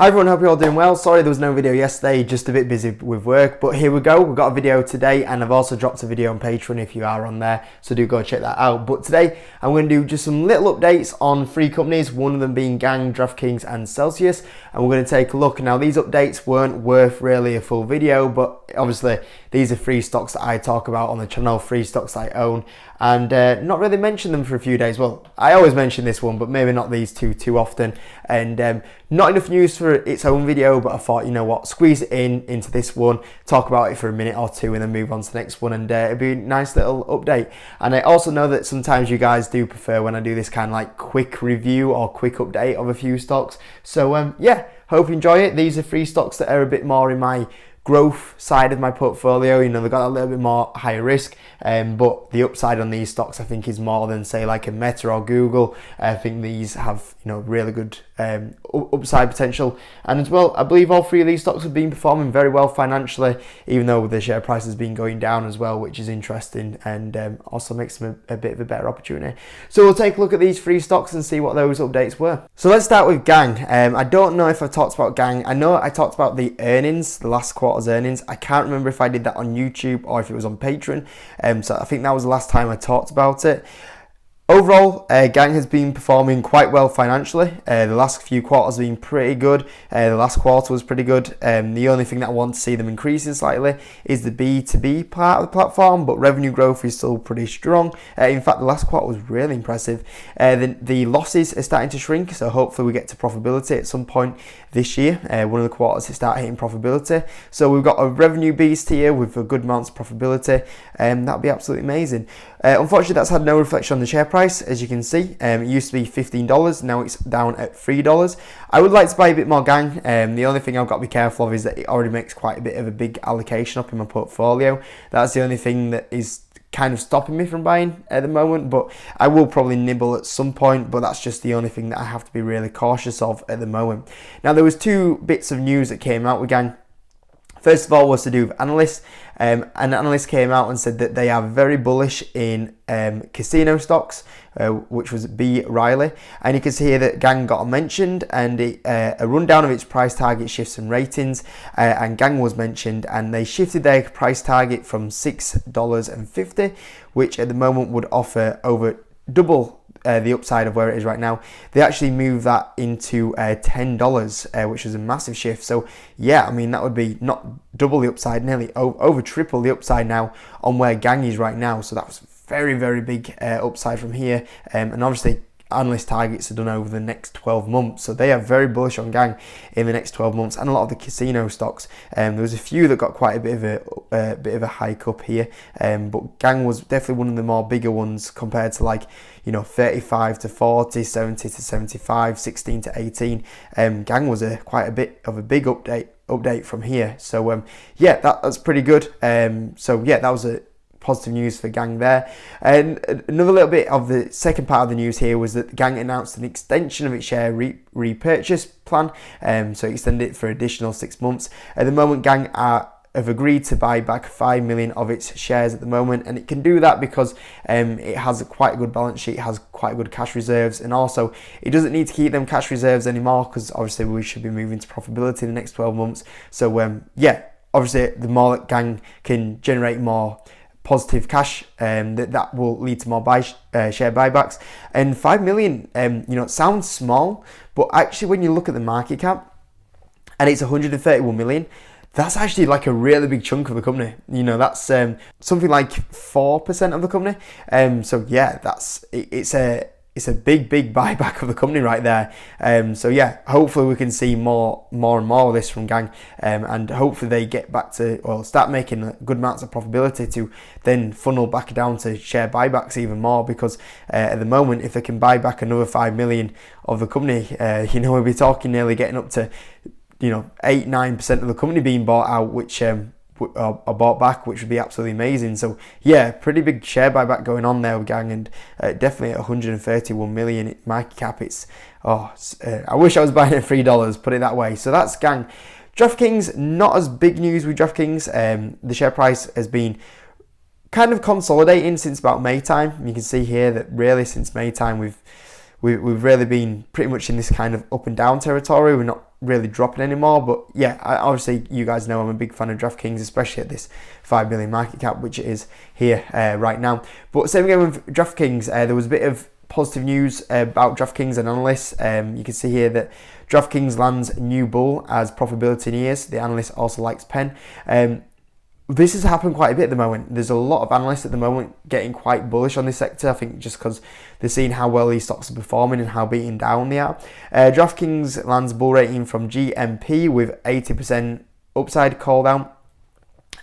Hi everyone, hope you're all doing well. Sorry there was no video yesterday, just a bit busy with work, but here we go. We've got a video today and I've also dropped a video on Patreon if you are on there, so do go check that out. But today I'm going to do just some little updates on three companies, one of them being Gang, DraftKings and Celsius, and we're going to take a look. Now these updates weren't worth really a full video, but obviously these are free stocks that I talk about on the channel, free stocks I own, and not really mention them for a few days. Well, I always mention this one, but maybe not these two too often, and not enough news for its own video, but I thought, you know what, squeeze it into this one, talk about it for a minute or two and then move on to the next one, and it'd be a nice little update. And I also know that sometimes you guys do prefer when I do this kind of like quick review or quick update of a few stocks, so yeah, hope you enjoy it. These are three stocks that are a bit more in my growth side of my portfolio. You know, they've got a little bit more higher risk, but the upside on these stocks I think is more than say like a Meta or Google. I think these have, you know, really good upside potential, and as well I believe all three of these stocks have been performing very well financially, even though the share price has been going down as well, which is interesting and also makes them a bit of a better opportunity. So we'll take a look at these three stocks and see what those updates were. So let's start with Gang. I don't know if I talked about Gang. I know I talked about the earnings, the last quarter's earnings. I can't remember if I did that on YouTube or if it was on Patreon, so I think that was the last time I talked about it. Overall, Gang has been performing quite well financially. The last few quarters have been pretty good. The last quarter was pretty good. The only thing that I want to see them increasing slightly is the B2B part of the platform, but revenue growth is still pretty strong. In fact, the last quarter was really impressive. The losses are starting to shrink, so hopefully we get to profitability at some point this year. One of the quarters to start hitting profitability. So we've got a revenue beast here with a good amount of profitability, and that'll be absolutely amazing. Unfortunately, that's had no reflection on the share price, as you can see. It used to be $15, now it's down at $3. I would like to buy a bit more Gang. The only thing I've got to be careful of is that it already makes quite a bit of a big allocation up in my portfolio. That's the only thing that is kind of stopping me from buying at the moment, but I will probably nibble at some point, but that's just the only thing that I have to be really cautious of at the moment. Now there was two bits of news that came out with Gang. First of all was to do with analysts. An analyst came out and said that they are very bullish in casino stocks, which was B. Riley. And you can see here that Gang got mentioned, and a rundown of its price target shifts and ratings. And Gang was mentioned, and they shifted their price target from $6.50, which at the moment would offer over double the upside of where it is right now. They actually moved that into $10, which is a massive shift. So yeah, I mean, that would be not double the upside, nearly over triple the upside now on where Gang is right now. So that was very, very big upside from here, and obviously analyst targets are done over the next 12 months, so they are very bullish on Gang in the next 12 months, and a lot of the casino stocks. There was a few that got quite a bit of a hike up here, but Gang was definitely one of the more bigger ones compared to, like, you know, 35 to 40, 70 to 75, 16 to 18. Gang was quite a bit of a big update from here. So yeah, that's pretty good. So yeah, that was a positive news for Gang there. And another little bit of the second part of the news here was that Gang announced an extension of its share repurchase plan, so it extended it for additional 6 months. At the moment, Gang have agreed to buy back 5 million of its shares at the moment, and it can do that because it has quite a good balance sheet, has quite good cash reserves, and also it doesn't need to keep them cash reserves anymore because obviously we should be moving to profitability in the next 12 months. So yeah, obviously the more that Gang can generate more positive cash, that will lead to more share buybacks. And 5 million, you know, it sounds small, but actually when you look at the market cap and it's 131 million, that's actually like a really big chunk of the company. You know, that's something like 4% of the company. So yeah, it's a big buyback of the company right there. So yeah, hopefully we can see more and more of this from Gang, and hopefully they get back to, well, start making good amounts of profitability to then funnel back down to share buybacks even more, because at the moment, if they can buy back another 5 million of the company, you know, we'll be talking nearly getting up to, you know, 8-9% of the company being bought out, which are bought back, which would be absolutely amazing. So yeah, pretty big share buyback going on there with Gang, and definitely at 131 million market cap, it's I wish I was buying at $3, put it that way. So that's Gang. DraftKings, not as big news with DraftKings. The share price has been kind of consolidating since about May time. You can see here that really since May time we've really been pretty much in this kind of up and down territory. We've not really dropping anymore. But yeah, obviously you guys know I'm a big fan of DraftKings, especially at this 5 million market cap, which it is here right now. But same again with DraftKings, there was a bit of positive news about DraftKings and analysts. You can see here that DraftKings lands new bull as profitability in years. The analyst also likes Penn. This has happened quite a bit at the moment. There's a lot of analysts at the moment getting quite bullish on this sector. I think just because they're seeing how well these stocks are performing and how beaten down they are. DraftKings lands bull rating from GMP with 80% upside called out.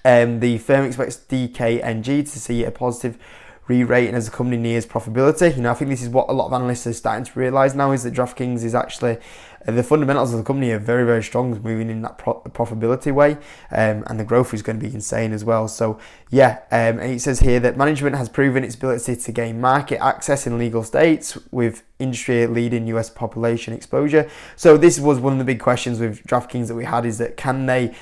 The firm expects DKNG to see a positive re-rating as the company nears profitability. I think this is what a lot of analysts are starting to realise now, is that DraftKings is actually, the fundamentals of the company are very, very strong, moving in that profitability way, and the growth is going to be insane as well. So yeah, and it says here that management has proven its ability to gain market access in legal states with industry-leading US population exposure. So this was one of the big questions with DraftKings that we had, is that can they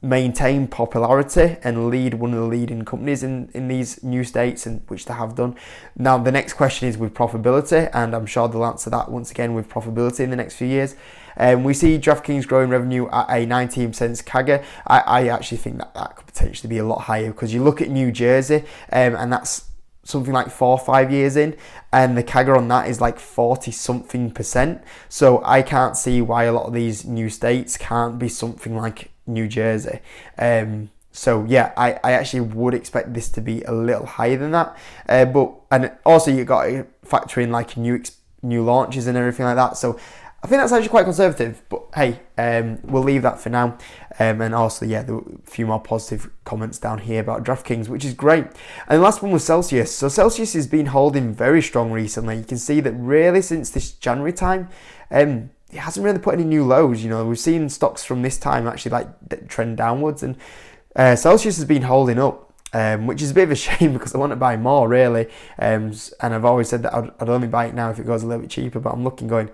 maintain popularity and lead one of the leading companies in these new states, and which they have done. Now the next question is with profitability, and I'm sure they'll answer that once again with profitability in the next few years. We see DraftKings growing revenue at a 19% CAGR. I actually think that could potentially be a lot higher, because you look at New Jersey, and that's something like 4 or 5 years in, and the CAGR on that is like 40-something%. So I can't see why a lot of these new states can't be something like New Jersey. So yeah, I actually would expect this to be a little higher than that. And also you got to factor in like new launches and everything like that. So I think that's actually quite conservative, but hey, we'll leave that for now. And also, yeah, there were a few more positive comments down here about DraftKings, which is great. And the last one was Celsius. So Celsius has been holding very strong recently. You can see that really since this January time, it hasn't really put any new lows. We've seen stocks from this time actually like trend downwards, and Celsius has been holding up, which is a bit of a shame, because I want to buy more really. And I've always said that I'd only buy it now if it goes a little bit cheaper, but I'm looking going,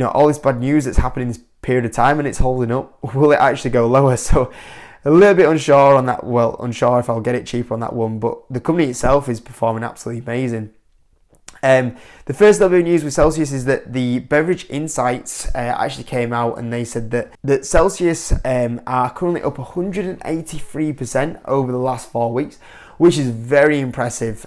all this bad news that's happening in this period of time and it's holding up, will it actually go lower? So a little bit unsure on that. Well, unsure if I'll get it cheaper on that one, but the company itself is performing absolutely amazing. The first little bit of news with Celsius is that the Beverage Insights actually came out, and they said that Celsius are currently up 183% over the last 4 weeks, which is very impressive.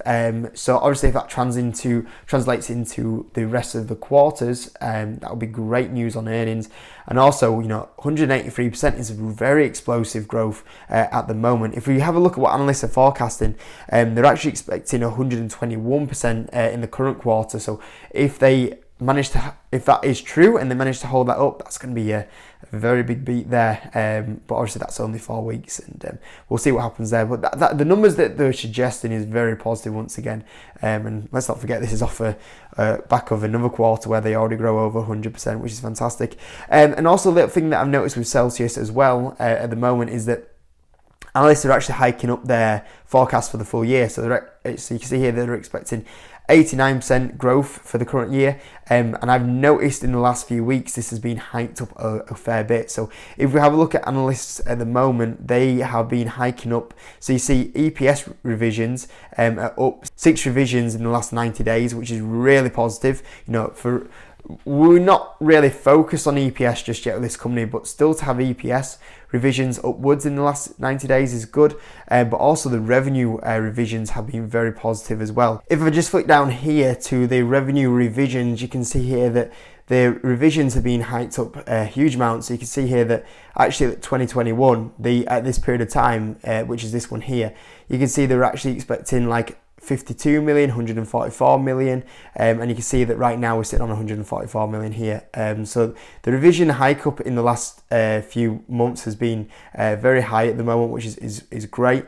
So obviously if that translates into the rest of the quarters, that would be great news on earnings. And also, 183% is very explosive growth at the moment. If we have a look at what analysts are forecasting, they're actually expecting 121% in the current quarter. So if that is true and they manage to hold that up, that's going to be a very big beat there. But obviously that's only 4 weeks, and we'll see what happens there. But the numbers that they're suggesting is very positive once again. And let's not forget, this is off a back of another quarter where they already grow over 100%, which is fantastic. And also a little thing that I've noticed with Celsius as well at the moment is that analysts are actually hiking up their forecast for the full year. So you can see here they're expecting 89% growth for the current year, and I've noticed in the last few weeks this has been hiked up a fair bit. So if we have a look at analysts at the moment, they have been hiking up. So you see EPS revisions are up 6 revisions in the last 90 days, which is really positive. We're not really focused on EPS just yet with this company, but still to have EPS revisions upwards in the last 90 days is good. But also the revenue revisions have been very positive as well. If I just flick down here to the revenue revisions, you can see here that the revisions have been hiked up a huge amount. So you can see here that actually 2021, at this period of time, which is this one here, you can see they're actually expecting like 52 million, 144 million, and you can see that right now we're sitting on 144 million here. So the revision hike up in the last few months has been very high at the moment, which is great.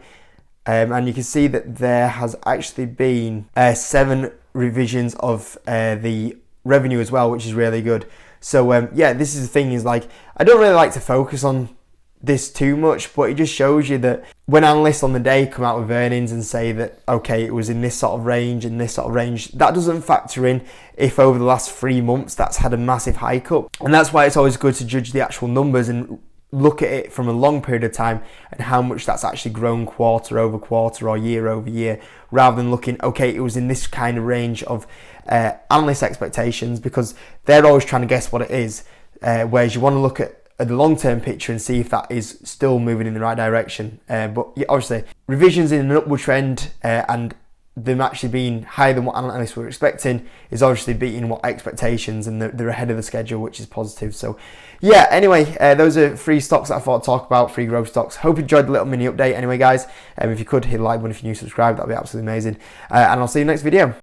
And you can see that there has actually been 7 revisions of the revenue as well, which is really good. So yeah, this is the thing, is like, I don't really like to focus on this too much, but it just shows you that when analysts on the day come out with earnings and say that, okay, it was in this sort of range and this sort of range, that doesn't factor in if over the last 3 months that's had a massive hike up. And that's why it's always good to judge the actual numbers and look at it from a long period of time and how much that's actually grown quarter over quarter or year over year, rather than looking, okay, it was in this kind of range of analyst expectations, because they're always trying to guess what it is. Whereas you want to look at at the long-term picture and see if that is still moving in the right direction. But yeah, obviously, revisions in an upward trend and them actually being higher than what analysts were expecting is obviously beating what expectations, and they're ahead of the schedule, which is positive. So yeah, anyway, those are 3 stocks that I thought I'd talk about, 3 growth stocks. Hope you enjoyed the little mini update anyway, guys. If you could hit the like button, if you're new, subscribe, that'd be absolutely amazing. And I'll see you next video.